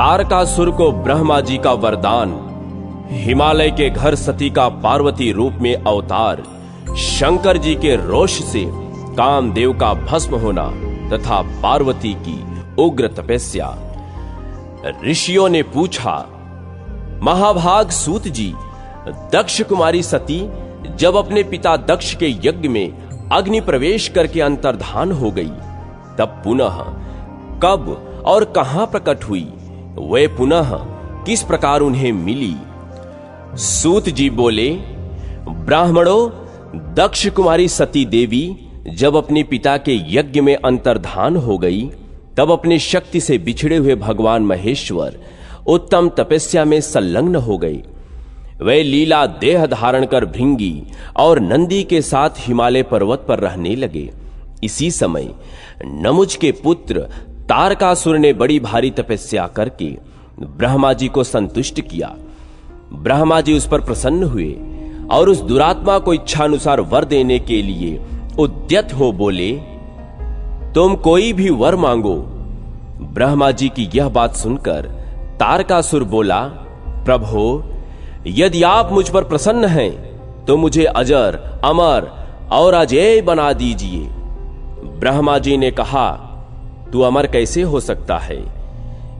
तारकासुर को ब्रह्मा जी का वरदान, हिमालय के घर सती का पार्वती रूप में अवतार, शंकर जी के रोष से कामदेव का भस्म होना तथा पार्वती की उग्र तपस्या। ऋषियों ने पूछा, महाभाग सूत जी, दक्ष कुमारी सती जब अपने पिता दक्ष के यज्ञ में अग्नि प्रवेश करके अंतर्धान हो गई, तब पुनः कब और कहां प्रकट हुई, वे पुनः किस प्रकार उन्हें मिली? सूत जी बोले, ब्राह्मणों, दक्ष कुमारी सती देवी जब अपने पिता के यज्ञ में अंतर्धान हो गई, तब अपने शक्ति से बिछड़े हुए भगवान महेश्वर उत्तम तपस्या में संलग्न हो गए। वे लीला देह धारण कर भृंगी और नंदी के साथ हिमालय पर्वत पर रहने लगे। इसी समय नमुज के पुत्र तारकासुर ने बड़ी भारी तपस्या करके ब्रह्मा जी को संतुष्ट किया। ब्रह्मा जी उस पर प्रसन्न हुए और उस दुरात्मा को इच्छानुसार वर देने के लिए उद्यत हो बोले, तुम कोई भी वर मांगो। ब्रह्मा जी की यह बात सुनकर तारकासुर बोला, प्रभो, यदि आप मुझ पर प्रसन्न हैं तो मुझे अजर, अमर और अजेय बना दीजिए। ब्रह्मा जी ने कहा, तू अमर कैसे हो सकता है?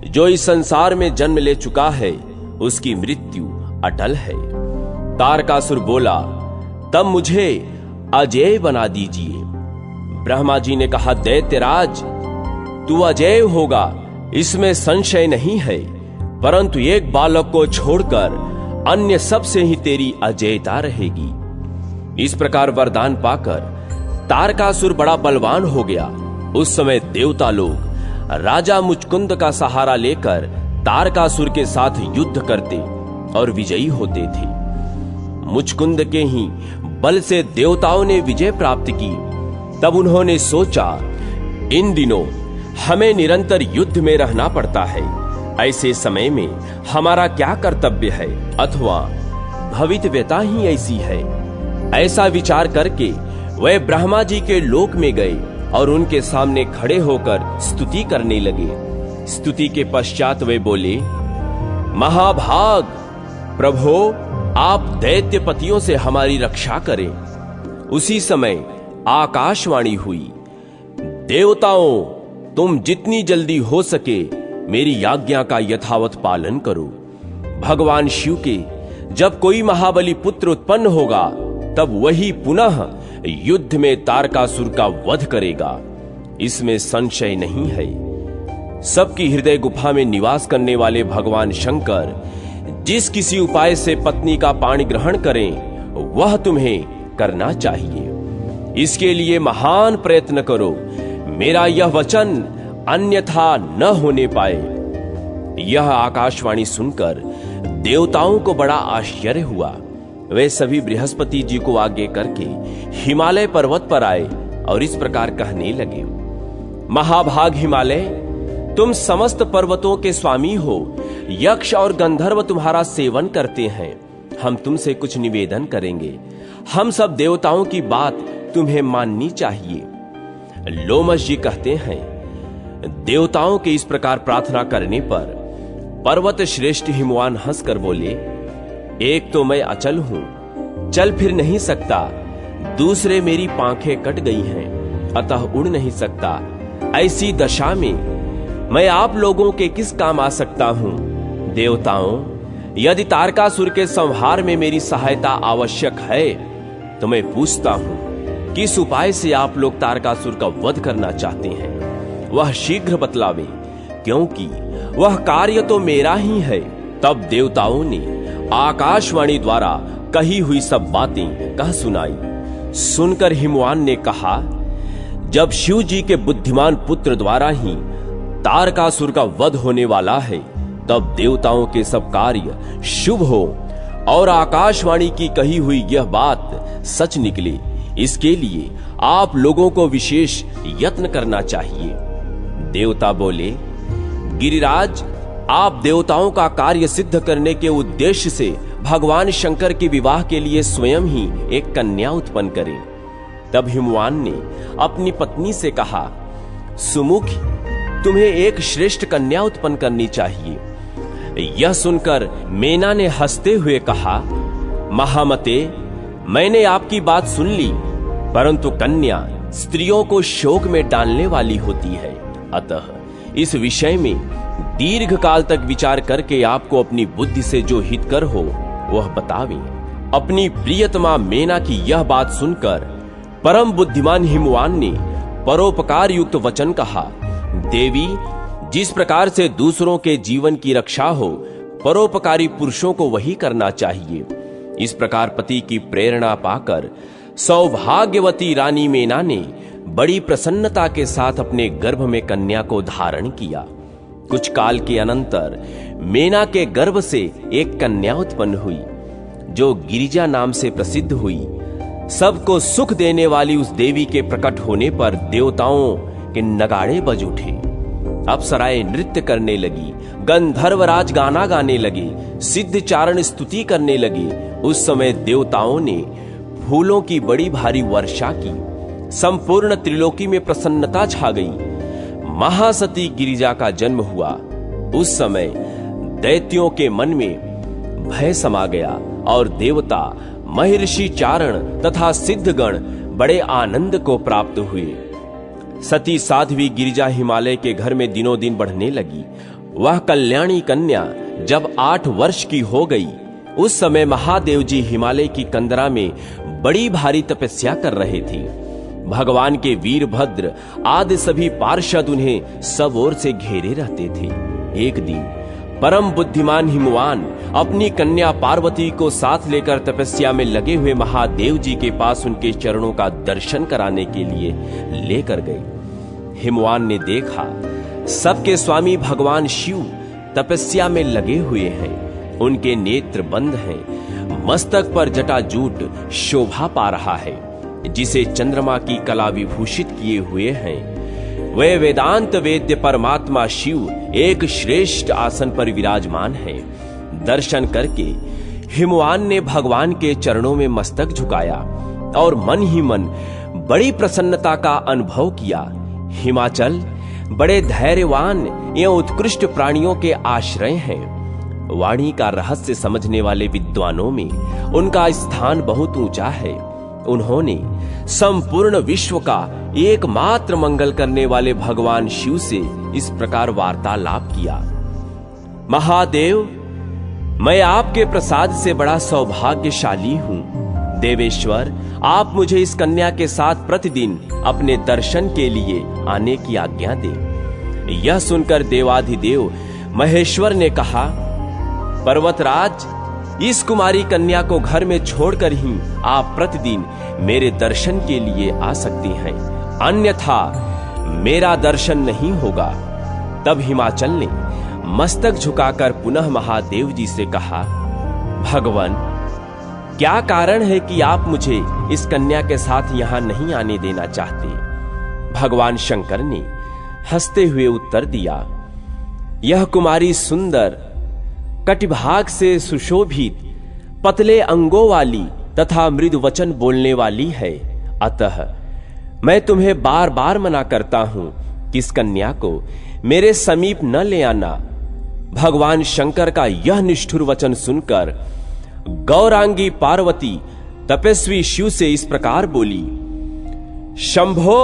जो इस संसार में जन्म ले चुका है उसकी मृत्यु अटल है। तारकासुर बोला, तब मुझे अजेय बना दीजिए। ब्रह्मा जी ने कहा, दैत्यराज, तू अजेय होगा, इसमें संशय नहीं है, परंतु एक बालक को छोड़कर अन्य सब से ही तेरी अजेयता रहेगी। इस प्रकार वरदान पाकर तारकासुर बड़ा बलवान हो गया। उस समय देवता लोग राजा मुचकुंद का सहारा लेकर तारकासुर के साथ युद्ध करते और विजयी होते थे। मुचकुंद के ही बल से देवताओं ने विजय प्राप्त की। तब उन्होंने सोचा, इन दिनों हमें निरंतर युद्ध में रहना पड़ता है, ऐसे समय में हमारा क्या कर्तव्य है, अथवा भवितव्यता ही ऐसी है। ऐसा विचार करके वे ब्रह्मा जी के लोक में गए और उनके सामने खड़े होकर स्तुति करने लगे। स्तुति के पश्चात वे बोले, महाभाग, प्रभो, आप दैत्यपतियों से हमारी रक्षा करें। उसी समय आकाशवाणी हुई, देवताओं, तुम जितनी जल्दी हो सके मेरी आज्ञा का यथावत पालन करो। भगवान शिव के जब कोई महाबली पुत्र उत्पन्न होगा, तब वही पुनः युद्ध में तारकासुर का वध करेगा, इसमें संशय नहीं है। सबकी हृदय गुफा में निवास करने वाले भगवान शंकर जिस किसी उपाय से पत्नी का पाणी ग्रहण करें, वह तुम्हें करना चाहिए। इसके लिए महान प्रयत्न करो, मेरा यह वचन अन्यथा न होने पाए। यह आकाशवाणी सुनकर देवताओं को बड़ा आश्चर्य हुआ। वे सभी बृहस्पति जी को आगे करके हिमालय पर्वत पर आए और इस प्रकार कहने लगे, महाभाग हिमालय, तुम समस्त पर्वतों के स्वामी हो। यक्ष और गंधर्व तुम्हारा सेवन करते हैं। हम तुमसे कुछ निवेदन करेंगे। हम सब देवताओं की बात तुम्हें माननी चाहिए। लोमश जी कहते हैं, देवताओं के इस प्रकार प्रार्थना करने पर पर्वत श्रेष्ठ हिमवान हंसकर बोले, एक तो मैं अचल हूं, चल फिर नहीं सकता, दूसरे मेरी पांखें कट गई हैं, अतः उड़ नहीं सकता। ऐसी दशा में मैं आप लोगों के किस काम आ सकता हूं? देवताओं, यदि तारकासुर के संहार में मेरी सहायता आवश्यक है तो मैं पूछता हूं, किस उपाय से आप लोग तारकासुर का वध करना चाहते हैं? वह शीघ्र बतलावे, क्योंकि वह कार्य तो मेरा ही है। तब देवताओं ने आकाशवाणी द्वारा कही हुई सब बातें कह सुनाई। सुनकर हिमवान ने कहा, जब शिव जी के बुद्धिमान पुत्र द्वारा ही तारकासुर का वध होने वाला है, तब देवताओं के सब कार्य शुभ हो और आकाशवाणी की कही हुई यह बात सच निकले, इसके लिए आप लोगों को विशेष यत्न करना चाहिए। देवता बोले, गिरिराज, आप देवताओं का कार्य सिद्ध करने के उद्देश्य से भगवान शंकर के विवाह के लिए स्वयं ही एक कन्या उत्पन्न करें। तब हिमवान ने अपनी पत्नी से कहा, सुमुख, तुम्हें एक श्रेष्ठ कन्या उत्पन्न करनी चाहिए। यह सुनकर मेना ने हंसते हुए कहा, महामते, मैंने आपकी बात सुन ली, परंतु कन्या स्त्रियों को शोक में डालने वाली होती है। अतः इस विषय में दीर्घ काल तक विचार करके आपको अपनी बुद्धि से जो हितकर हो वह बतावें। अपनी प्रियतमा मेना की यह बात सुनकर परम बुद्धिमान हिमवान ने परोपकार युक्त वचन कहा, देवी, जिस प्रकार से दूसरों के जीवन की रक्षा हो, परोपकारी पुरुषों को वही करना चाहिए। इस प्रकार पति की प्रेरणा पाकर सौभाग्यवती रानी मेना ने बड़ी प्रसन्नता के साथ अपने गर्भ में कन्या को धारण किया। कुछ काल के अनंतर मेना के गर्भ से एक कन्या उत्पन्न हुई, जो गिरिजा नाम से प्रसिद्ध हुई। सबको सुख देने वाली उस देवी के प्रकट होने पर देवताओं के नगाड़े बज उठे, अप्सराएं नृत्य करने लगी, गंधर्वराज गाना गाने लगे, सिद्ध चारण स्तुति करने लगे। उस समय देवताओं ने फूलों की बड़ी भारी वर्षा की। संपूर्ण त्रिलोकी में प्रसन्नता छा गई। महासती गिरिजा का जन्म हुआ। उस समय दैत्यों के मन में भय समा गया और देवता, महर्षि चारण तथा सिद्धगण बड़े आनंद को प्राप्त हुए। सती साध्वी गिरिजा हिमालय के घर में दिनों दिन बढ़ने लगी। वह कल्याणी कन्या जब 8 वर्ष की हो गई, उस समय महादेव जी हिमालय की कंदरा में बड़ी भारी तपस्या कर रहे थे। भगवान के वीरभद्र आदि सभी पार्षद उन्हें सब ओर से घेरे रहते थे। एक दिन परम बुद्धिमान हिमवान अपनी कन्या पार्वती को साथ लेकर तपस्या में लगे हुए महादेव जी के पास उनके चरणों का दर्शन कराने के लिए लेकर गए। हिमवान ने देखा, सबके स्वामी भगवान शिव तपस्या में लगे हुए हैं। उनके नेत्र बंद हैं, मस्तक पर जटाजूट शोभा पा रहा है, जिसे चंद्रमा की कला विभूषित किए हुए हैं। वे वेदांत वेद्य परमात्मा शिव एक श्रेष्ठ आसन पर विराजमान हैं। दर्शन करके हिमवान ने भगवान के चरणों में मस्तक झुकाया और मन ही मन बड़ी प्रसन्नता का अनुभव किया। हिमाचल बड़े धैर्यवान एवं उत्कृष्ट प्राणियों के आश्रय हैं। वाणी का रहस्य समझने वाले विद्वानों में उनका स्थान बहुत ऊंचा है। उन्होंने संपूर्ण विश्व का एकमात्र मंगल करने वाले भगवान शिव से इस प्रकार वार्तालाप किया। महादेव, मैं आपके प्रसाद से बड़ा सौभाग्यशाली हूं। देवेश्वर, आप मुझे इस कन्या के साथ प्रतिदिन अपने दर्शन के लिए आने की आज्ञा दें। यह सुनकर देवाधिदेव महेश्वर ने कहा, पर्वतराज, इस कुमारी कन्या को घर में छोड़कर ही आप प्रतिदिन मेरे दर्शन के लिए आ सकती हैं, अन्यथा मेरा दर्शन नहीं होगा। तब हिमाचल ने मस्तक झुकाकर पुनः महादेव जी से कहा, भगवान, क्या कारण है कि आप मुझे इस कन्या के साथ यहां नहीं आने देना चाहते? भगवान शंकर ने हंसते हुए उत्तर दिया, यह कुमारी सुंदर, कटिभाग से सुशोभित, पतले अंगों वाली तथा मृदु वचन बोलने वाली है। अतः मैं तुम्हें बार बार मना करता हूं कि इस कन्या को मेरे समीप न ले आना। भगवान शंकर का यह निष्ठुर वचन सुनकर गौरांगी पार्वती तपस्वी शिव से इस प्रकार बोली, शंभो,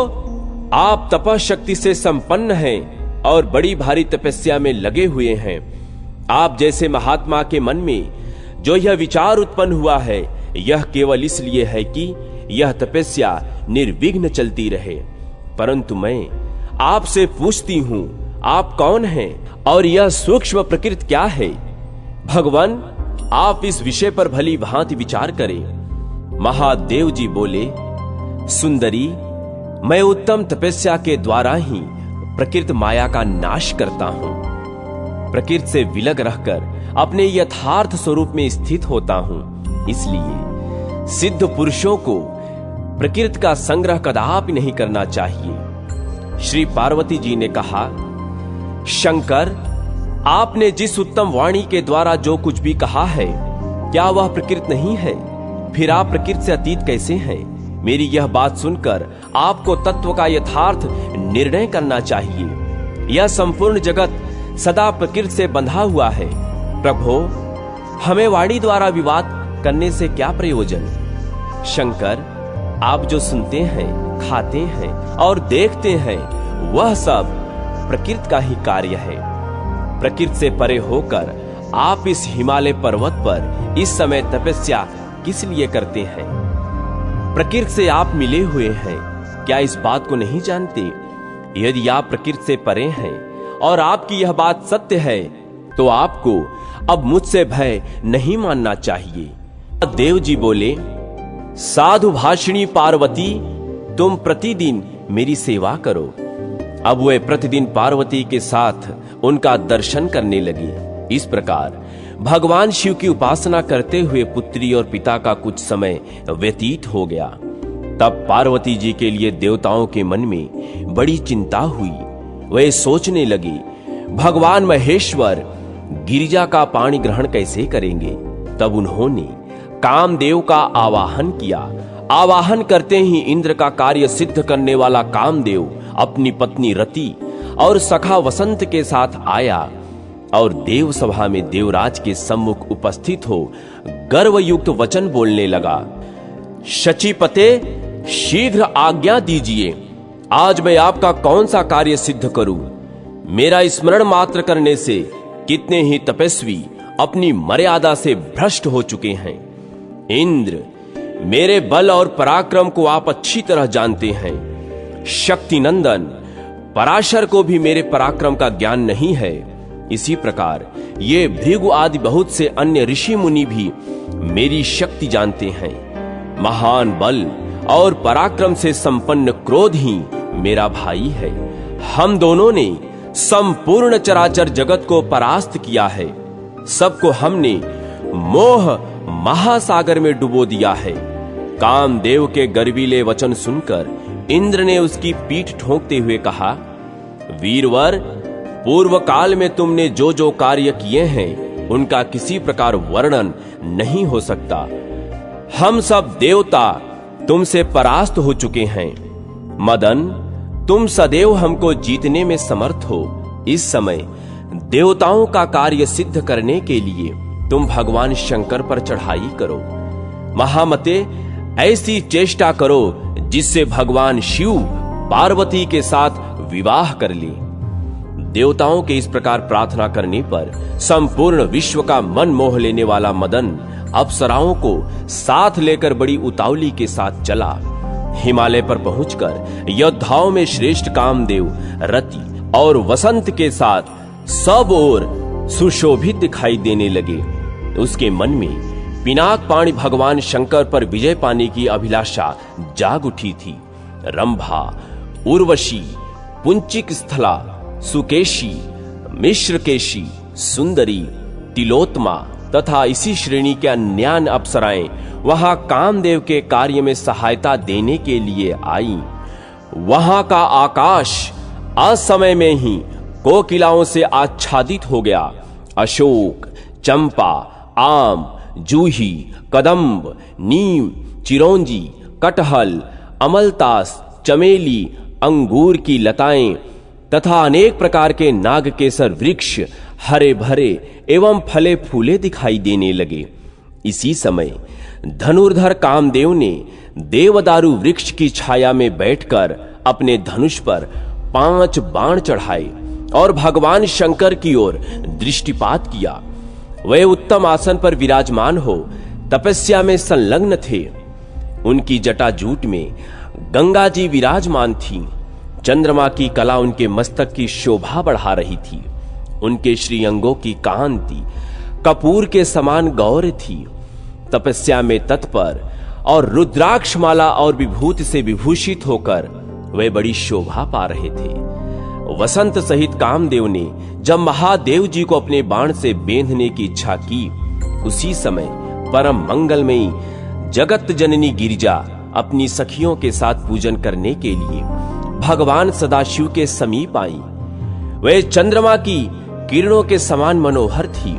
आप तपशक्ति से संपन्न हैं और बड़ी भारी तपस्या में लगे हुए हैं। आप जैसे महात्मा के मन में जो यह विचार उत्पन्न हुआ है, यह केवल इसलिए है कि यह तपस्या निर्विघ्न चलती रहे। परंतु मैं आपसे पूछती हूं, आप कौन हैं और यह सूक्ष्म प्रकृति क्या है? भगवान, आप इस विषय पर भली भांति विचार करें। महादेव जी बोले, सुंदरी, मैं उत्तम तपस्या के द्वारा ही प्रकृति माया का नाश करता हूं। प्रकृति से विलग रहकर अपने यथार्थ स्वरूप में स्थित होता हूं। इसलिए सिद्ध पुरुषों को प्रकृति का संग्रह कदापि नहीं करना चाहिए। श्री पार्वती जी ने कहा, शंकर, आपने जिस उत्तम वाणी के द्वारा जो कुछ भी कहा है, क्या वह प्रकृति नहीं है? फिर आप प्रकृति से अतीत कैसे हैं? मेरी यह बात सुनकर आपको तत्व का यथार्थ निर्णय करना चाहिए। यह संपूर्ण जगत सदा प्रकृति से बंधा हुआ है। प्रभो, हमें वाणी द्वारा विवाद करने से क्या प्रयोजन? शंकर, आप जो सुनते हैं, खाते हैं और देखते हैं, वह सब प्रकृति का ही कार्य है। प्रकृति से परे होकर आप इस हिमालय पर्वत पर इस समय तपस्या किस लिए करते हैं? प्रकृति से आप मिले हुए हैं, क्या इस बात को नहीं जानते? यदि आप प्रकृति से परे हैं और आपकी यह बात सत्य है, तो आपको अब मुझसे भय नहीं मानना चाहिए। देव जी बोले, साधु भाषिणी पार्वती, तुम प्रतिदिन मेरी सेवा करो। अब वे प्रतिदिन पार्वती के साथ उनका दर्शन करने लगे। इस प्रकार भगवान शिव की उपासना करते हुए पुत्री और पिता का कुछ समय व्यतीत हो गया। तब पार्वती जी के लिए देवताओं के मन में बड़ी चिंता हुई। वे सोचने लगे, भगवान महेश्वर गिरिजा का पानी ग्रहण कैसे करेंगे? तब उन्होंने कामदेव का आवाहन किया। आवाहन करते ही इंद्र का कार्य सिद्ध करने वाला कामदेव अपनी पत्नी रति और सखा वसंत के साथ आया और देव सभा में देवराज के सम्मुख उपस्थित हो गर्वयुक्त वचन बोलने लगा। शचीपते, शीघ्र आज्ञा दीजिए, आज मैं आपका कौन सा कार्य सिद्ध करूं? मेरा स्मरण मात्र करने से कितने ही तपस्वी अपनी मर्यादा से भ्रष्ट हो चुके हैं। इंद्र, मेरे बल और पराक्रम को आप अच्छी तरह जानते हैं। शक्ति नंदन पराशर को भी मेरे पराक्रम का ज्ञान नहीं है। इसी प्रकार ये भृगु आदि बहुत से अन्य ऋषि मुनि भी मेरी शक्ति जानते हैं। महान बल और पराक्रम से संपन्न क्रोध ही मेरा भाई है। हम दोनों ने संपूर्ण चराचर जगत को परास्त किया है। सबको हमने मोह महासागर में डुबो दिया है। कामदेव के गर्वीले वचन सुनकर इंद्र ने उसकी पीठ ठोंकते हुए कहा, वीरवर, पूर्व काल में तुमने जो जो कार्य किए हैं उनका किसी प्रकार वर्णन नहीं हो सकता। हम सब देवता तुमसे परास्त हो चुके हैं। मदन, तुम सदैव हमको जीतने में समर्थ हो। इस समय देवताओं का कार्य सिद्ध करने के लिए तुम भगवान शंकर पर चढ़ाई करो। महामते, ऐसी चेष्टा करो जिससे भगवान शिव पार्वती के साथ विवाह कर ले। देवताओं के इस प्रकार प्रार्थना करने पर संपूर्ण विश्व का मन मोह लेने वाला मदन अप्सराओं को साथ लेकर बड़ी उतावली के साथ चला। हिमालय पर पहुंचकर योद्धाओं में श्रेष्ठ कामदेव रति और वसंत के साथ सब ओर सुशोभित दिखाई देने लगे। उसके मन में पिनाक पाणी भगवान शंकर पर विजय पाने की अभिलाषा जाग उठी थी। रंभा, उर्वशी, पुंचिक स्थला, सुकेशी, मिश्रकेशी, सुंदरी, तिलोत्मा तथा इसी श्रेणी के अन्यान अप्सराएं वहां कामदेव के कार्य में सहायता देने के लिए आई। वहां का आकाश असमय में ही कोकिलाओं से आच्छादित हो गया। अशोक, चंपा, आम, जूही, कदम्ब, नीम, चिरौंजी, कटहल, अमलतास, चमेली, अंगूर की लताएं तथा अनेक प्रकार के नागकेसर वृक्ष हरे भरे एवं फले फूले दिखाई देने लगे। इसी समय धनुर्धर कामदेव ने देवदारू वृक्ष की छाया में बैठकर अपने धनुष पर 5 बाण चढ़ाए और भगवान शंकर की ओर दृष्टिपात किया। वे उत्तम आसन पर विराजमान हो तपस्या में संलग्न थे। उनकी जटाजूट में गंगा जी विराजमान थी। चंद्रमा की कला उनके मस्तक की शोभा बढ़ा रही थी। उनके श्रीअंगों की कांति कपूर के समान गौर थी। तपस्या में तत्पर और रुद्राक्षमाला और विभूति से विभूषित होकर वे बड़ी शोभा पा रहे थे। वसंत सहित कामदेव ने जब महादेव जी को अपने बाण से बेंधने की इच्छा की, उसी समय परम मंगलमयी जगत जननी गिरिजा अपनी सखियों के साथ पूजन करने के लिए भगवान सदाशिव के समीप आई। वे चंद्रमा की किरणों के समान मनोहर थी।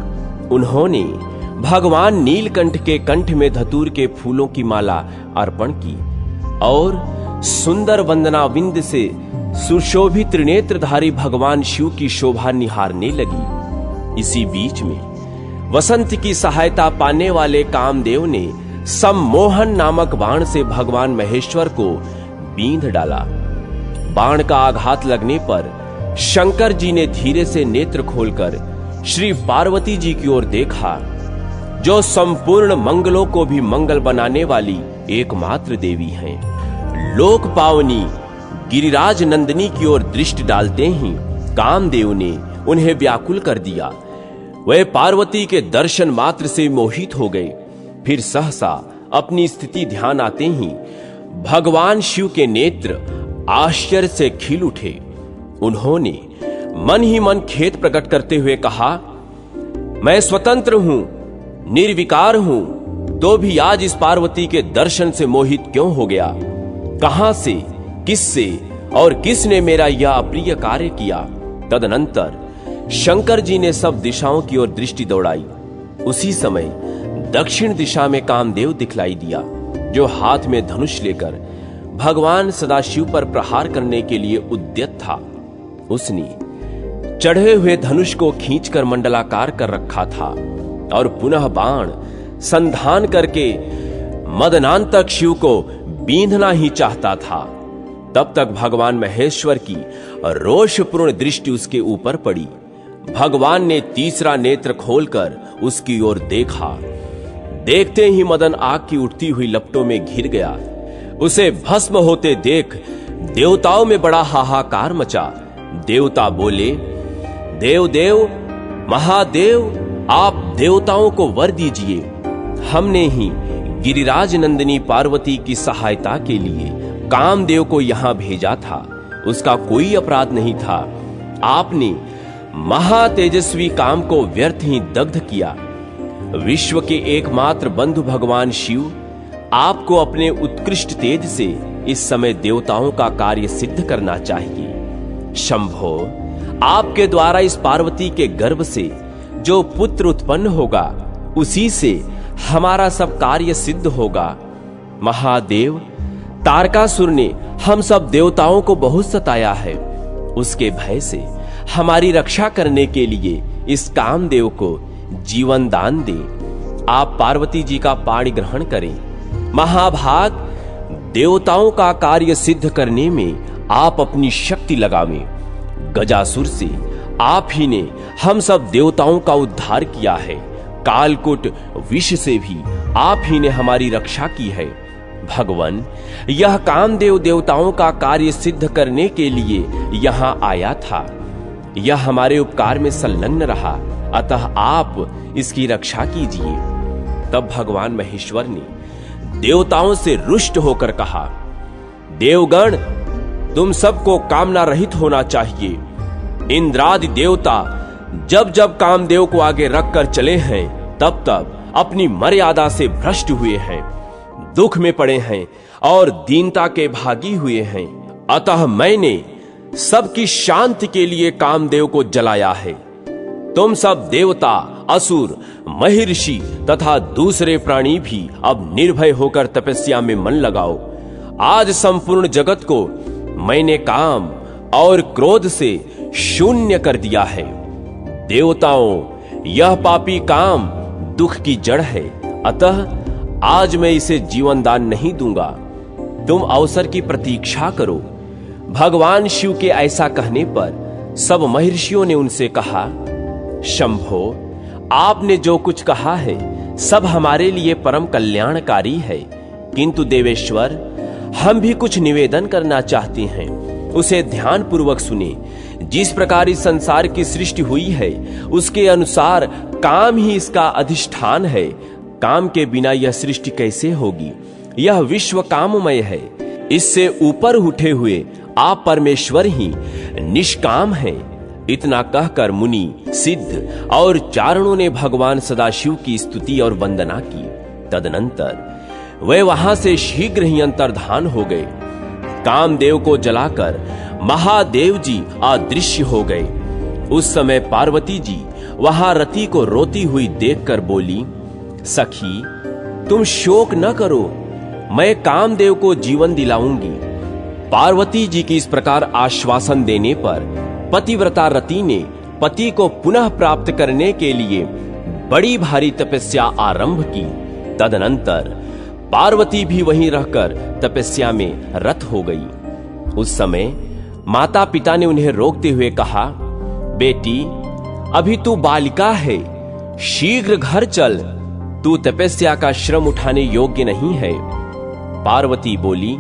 उन्होंने भगवान नीलकंठ के कंठ में धतूर के फूलों की माला अर्पण की और सुंदर वंदना विंद से सुशोभित त्रिनेत्रधारी भगवान शिव की शोभा निहारने लगी। इसी बीच में वसंत की सहायता पाने वाले कामदेव ने सम्मोहन नामक बाण से भगवान महेश्वर को बींध डाला। बाण का आघात लगने पर शंकर जी ने धीरे से नेत्र खोलकर श्री पार्वती जी की ओर देखा, जो संपूर्ण मंगलों को भी मंगल बनाने वाली एकमात्र देवी हैं। लोक पावनी गिरिराज नंदिनी की ओर दृष्टि डालते ही कामदेव ने उन्हें व्याकुल कर दिया। वे पार्वती के दर्शन मात्र से मोहित हो गए। फिर सहसा अपनी स्थिति ध्यान आते ही भगवान शिव के नेत्र आश्चर्य से खिल उठे। उन्होंने मन ही मन खेद प्रकट करते हुए कहा, मैं स्वतंत्र हूं, निर्विकार हूं, तो भी आज इस पार्वती के दर्शन से मोहित क्यों हो गया? कहां से, किससे और किसने मेरा यह अप्रिय कार्य किया? तदनंतर शंकर जी ने सब दिशाओं की ओर दृष्टि दौड़ाई। उसी समय दक्षिण दिशा में कामदेव दिखलाई दिया, जो हाथ में धनुष लेकर भगवान सदाशिव पर प्रहार करने के लिए उद्यत था। उसने चढ़े हुए धनुष को खींचकर मंडलाकार कर रखा था और पुनः बाण संधान करके मदनांतक शिव को बींधना ही चाहता था। तब तक भगवान महेश्वर की रोषपूर्ण दृष्टि उसके ऊपर पड़ी। भगवान ने तीसरा नेत्र खोलकर उसकी ओर देखा। देखते ही मदन आग की उठती हुई लपटों में घिर गया। उसे भस्म होते देख देवताओं में बड़ा हाहाकार मचा। देवता बोले, देव देव महादेव, आप देवताओं को वर दीजिए। हमने ही गिरिराज नंदिनी पार्वती की सहायता के लिए कामदेव को यहां भेजा था। उसका कोई अपराध नहीं था। आपने महातेजस्वी काम को व्यर्थ ही दग्ध किया। विश्व के एकमात्र बंधु भगवान शिव आपको अपने उत्कृष्ट तेज से इस समय देवताओं का कार्य सिद्ध करना चाहिए। शंभो, आपके द्वारा इस पार्वती के गर्भ से जो पुत्र उत्पन्न होगा, उसी से हमारा सब कार्य सिद्ध होगा। महादेव, तारकासुर ने हम सब देवताओं को बहुत सताया है। उसके भय से हमारी रक्षा करने के लिए इस कामदेव को जीवन दान दे। आप पार्वती जी का पाणी ग्रहण करें। महाभाग, देवताओं का कार्य सिद्ध करने में आप अपनी शक्ति लगावें। गजासुर से आप ही ने हम सब देवताओं का उद्धार किया है। कालकूट विष से भी आप ही ने हमारी रक्षा की है। भगवान, यह कामदेव देवताओं का कार्य सिद्ध करने के लिए यहां आया था। यह हमारे उपकार में संलग्न रहा, अतः आप इसकी रक्षा कीजिए। तब भगवान महेश्वर ने देवताओं से रुष्ट होकर कहा, देवगण, तुम सबको कामना रहित होना चाहिए। इंद्रादि देवता जब जब कामदेव को आगे रखकर चले हैं, तब तब अपनी मर्यादा से भ्रष्ट हुए हैं, दुख में पड़े हैं और दीनता के भागी हुए हैं। अतः मैंने सबकी शांति के लिए कामदेव को जलाया है। तुम सब देवता, असुर, महर्षि तथा दूसरे प्राणी भी अब निर्भय होकर तपस्या में मन लगाओ। आज संपूर्ण जगत को मैंने काम और क्रोध से शून्य कर दिया है। देवताओं, यह पापी काम दुख की जड़ है, अतः आज मैं इसे जीवन दान नहीं दूंगा। तुम अवसर की प्रतीक्षा करो। भगवान शिव के ऐसा कहने पर सब महर्षियों ने उनसे कहा, शंभो, आपने जो कुछ कहा है सब हमारे लिए परम कल्याणकारी है, किंतु देवेश्वर, हम भी कुछ निवेदन करना चाहते हैं। उसे ध्यान पूर्वक सुने। जिस प्रकार इस संसार की सृष्टि हुई है, उसके अनुसार काम ही इसका अधिष्ठान है। काम के बिना यह सृष्टि कैसे होगी? यह विश्व काममय है। इससे ऊपर उठे हुए आप परमेश्वर ही निष्काम हैं। इतना कहकर मुनि, सिद्ध और चारणों ने भगवान सदाशिव की स्तुति और वंदना की। तदनंतर वे वहां से शीघ्र ही अंतर्धान हो गए। कामदेव को जलाकर महादेव जी अदृश्य हो गए। उस समय पार्वती जी वहां रति को रोती हुई देखकर बोली, सखी, तुम शोक न करो, मैं कामदेव को जीवन दिलाऊंगी। पार्वती जी की इस प्रकार आश्वासन देने पर पतिव्रता रति ने पति को पुनः प्राप्त करने के लिए बड़ी भारी तपस्या आरंभ की। तदनंतर पार्वती भी वहीं रहकर तपस्या में रत हो गई। उस समय माता पिता ने उन्हें रोकते हुए कहा, बेटी, अभी तू बालिका है, शीघ्र घर चल, तू तपस्या का श्रम उठाने योग्य नहीं है। पार्वती बोली,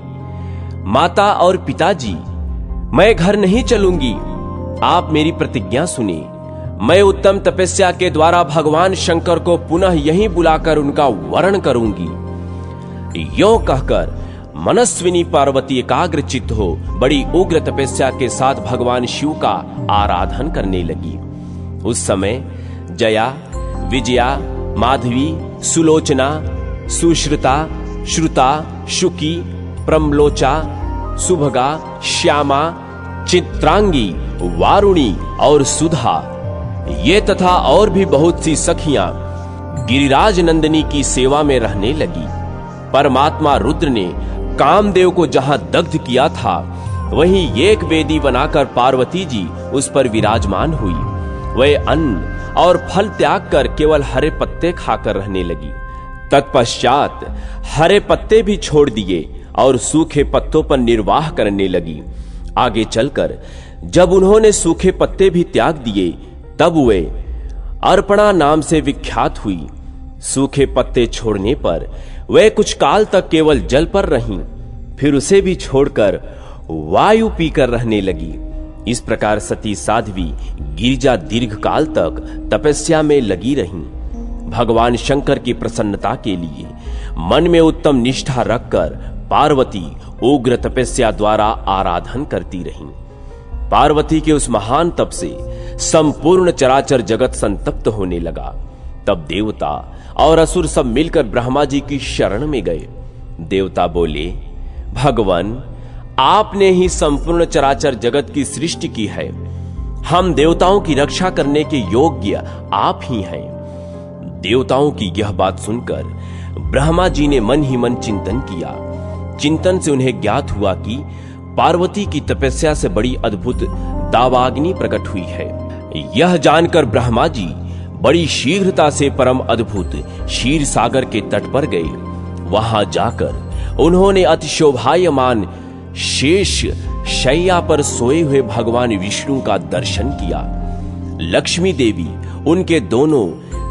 माता और पिताजी, मैं घर नहीं चलूंगी, आप मेरी प्रतिज्ञा सुनिए। मैं उत्तम तपस्या के द्वारा भगवान शंकर को पुनः यहीं बुलाकर उनका वरण करूंगी। यों कहकर मनस्विनी पार्वती एकाग्र चित्त हो बड़ी उग्र तपस्या के साथ भगवान शिव का आराधन करने लगी। उस समय जया, विजया, माधवी, सुलोचना, सुश्रुता, श्रुता, शुकी, प्रमलोचा, सुभगा, श्यामा, चित्रांगी, वारुणी और सुधा, ये तथा और भी बहुत सी सखियां गिरिराज नंदिनी की सेवा में रहने लगी। परमात्मा रुद्र ने कामदेव को जहां दग्ध किया था, वहीं एक वेदी बनाकर पार्वती जी उस पर विराजमान हुई। वह अन्न और फल त्याग कर केवल हरे पत्ते खाकर रहने लगी। तत्पश्चात हरे पत्ते भी छोड़ दिए और सूखे पत्तों पर निर्वाह करने लगी। आगे चलकर जब उन्होंने सूखे पत्ते भी त्याग दिए, तब वे अर्पणा नाम से विख्यात हुई। सूखे पत्ते छोड़ने पर वे कुछ काल तक केवल जल पर रहीं, फिर उसे भी छोड़कर वायु पीकर रहने लगी। इस प्रकार सती साध्वी गिरिजा दीर्घ काल तक तपस्या में लगी रहीं। भगवान शंकर की प्रसन्नता के लिए मन में उत्तम निष्ठा रखकर पार्वती उग्र तपस्या द्वारा आराधन करती रहीं। पार्वती के उस महान तप से संपूर्ण चराचर जगत संतप्त होने लगा। तब देवता और असुर सब मिलकर ब्रह्मा जी की शरण में गए। देवता बोले, भगवान, आपने ही संपूर्ण चराचर जगत की सृष्टि की है, हम देवताओं की रक्षा करने के योग्य आप ही हैं। देवताओं की यह बात सुनकर ब्रह्मा जी ने मन ही मन चिंतन किया। चिंतन से उन्हें ज्ञात हुआ कि पार्वती की तपस्या से बड़ी अद्भुत दावाग्नि प्रकट हुई है। यह जानकर ब्रह्मा जी बड़ी शीघ्रता से परम अद्भुत क्षीर सागर के तट पर गए। वहां जाकर उन्होंने अति शोभायमान शेष शैया पर सोए हुए भगवान विष्णु का दर्शन किया। लक्ष्मी देवी उनके दोनों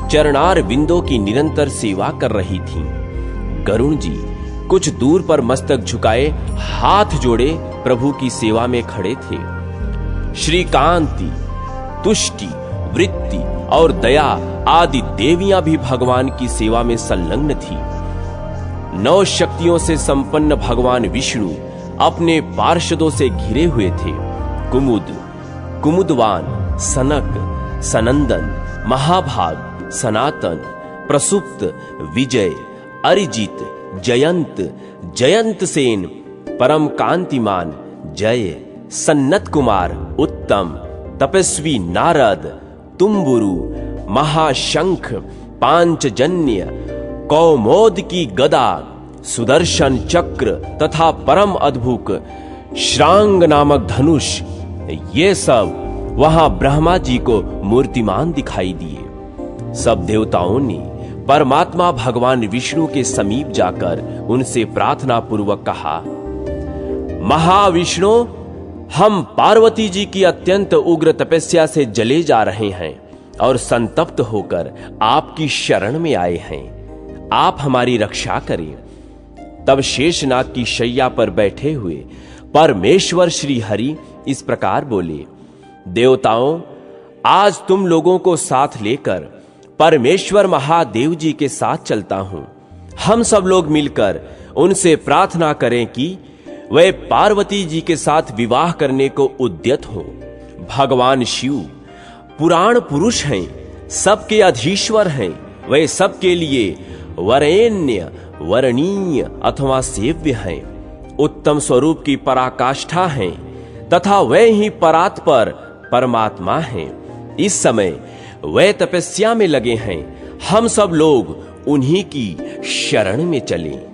चरणार बिंदों की निरंतर सेवा कर रही थीं। गरुण जी कुछ दूर पर मस्तक झुकाए हाथ जोड़े प्रभु की सेवा में खड़े थे। श्रीकांति, तुष्टि, वृत्ति और दया आदि देवियां भी भगवान की सेवा में संलग्न थी। 9 शक्तियों से संपन्न भगवान विष्णु अपने पार्षदों से घिरे हुए थे। कुमुद, कुमुदवान, सनक, सनंदन, महाभाग, सनातन, प्रसुप्त, विजय, अरिजित, जयंत, जयंत सेन, परम कांतिमान, जय, सन्नत कुमार, उत्तम, तपस्वी नारद, तुम्बुरु, महाशंख, पांचजन्य, कौमोद की गदा, सुदर्शन चक्र तथा परम अद्भुत श्रांग नामक धनुष, ये सब वहां ब्रह्मा जी को मूर्तिमान दिखाई दिए। सब देवताओं ने परमात्मा भगवान विष्णु के समीप जाकर उनसे प्रार्थना पूर्वक कहा, महाविष्णु, हम पार्वती जी की अत्यंत उग्र तपस्या से जले जा रहे हैं और संतप्त होकर आपकी शरण में आए हैं। आप हमारी रक्षा करें। तब शेषनाग की शैया पर बैठे हुए परमेश्वर श्री हरि इस प्रकार बोले, देवताओं, आज तुम लोगों को साथ लेकर परमेश्वर महादेव जी के साथ चलता हूं। हम सब लोग मिलकर उनसे प्रार्थना करें कि वे पार्वती जी के साथ विवाह करने को उद्यत हो। भगवान शिव पुराण पुरुष हैं, सबके अधीश्वर हैं। वे सबके लिए वरेण्य, वरणीय अथवा सेव्य हैं। उत्तम स्वरूप की पराकाष्ठा हैं तथा वे ही परात्पर परमात्मा हैं। इस समय वे तपस्या में लगे हैं। हम सब लोग उन्हीं की शरण में चलें।